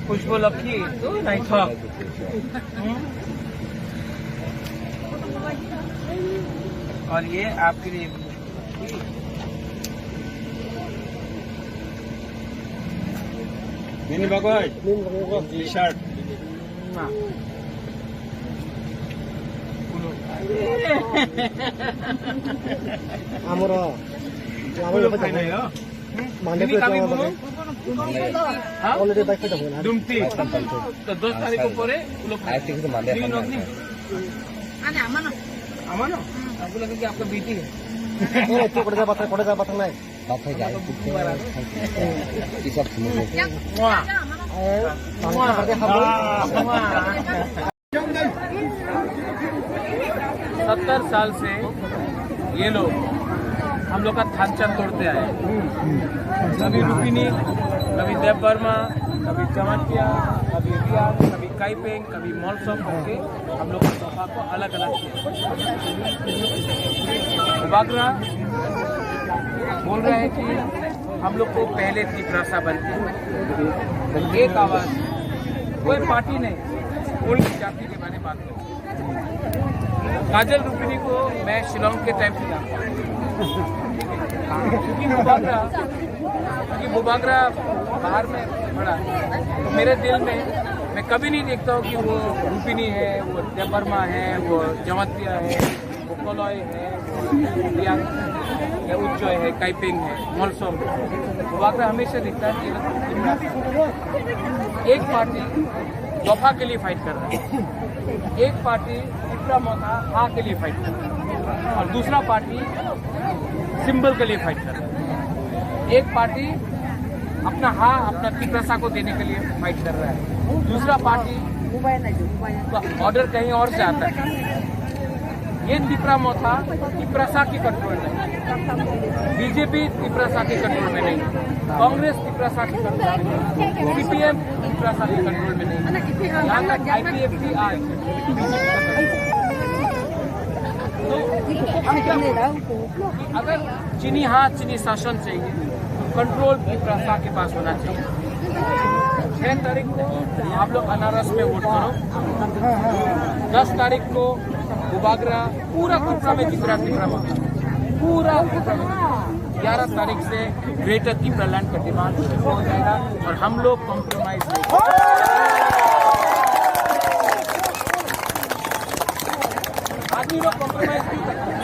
पुष्पलक्ष्मी तो नहीं था। और ये आपके लिए मिनी बगोय टी शर्ट डुमती तो 10 तारीख को परे अमानो आपको लगे कि आपका बेटी है सत्तर साल से ये लोग हम लोग का ढांचा तोड़ते आए। कभी रुपिनी, कभी देव वर्मा, कभी जमातिया, कभी रिया, कभी काइपेंग, कभी मॉलसॉम करके हम लोग की सभा को अलग अलग किया। बागरा बोल रहे हैं कि हम लोग को पहले तिपरासा बनती है। एक आवाज, कोई पार्टी नहीं, कोई जाति के बारे में बात करें। काजल रुपिनी को मैं शिलोंग के टाइम से जानता हूँ, क्योंकि बुबागरा बाहर में पड़ा। तो मेरे दिल में मैं कभी नहीं देखता हूँ कि वो रुपिनी है, वो देवर्मा है, वो जमातिया है, वो कोलॉय है, वो उच्चोय है, काइपिंग है, मॉलसॉम है। बुबागरा हमेशा दिखता है कि एक पार्टी जोफा के लिए फाइट कर रहा है, एक पार्टी तिपरा मोथा हा के लिए फाइट कर रहा है, और दूसरा पार्टी सिंबल के लिए फाइट कर रहा है। एक पार्टी अपना हा अपना तिपरासा को देने के लिए फाइट कर रहा है, दूसरा पार्टी ऑर्डर कहीं और से आता है। ये तिपरा मोथा तिपरासा की कंट्रोल में, बीजेपी तिपरासा के कंट्रोल में नहीं, कांग्रेस तिपरासा की कंट्रोल में नहीं, सीपीएम तिपरासा के कंट्रोल में नहीं, यहाँ तक आईपीएफटी आए। तो अगर चीनी हाथ चीनी शासन चाहिए तो कंट्रोल तिपरासा के पास होना चाहिए। 6 तारीख को आप लोग अनारस में वोट करो, 10 तारीख को बुबागरा पूरा तिपरा में तिपरा पूरा 11 तारीख से ग्रेटर तिपरा लैंड का डिमांड हो जाएगा और हम लोग कॉम्प्रोमाइज नहीं। आदमी लोग कॉम्प्रोमाइज नहीं करते।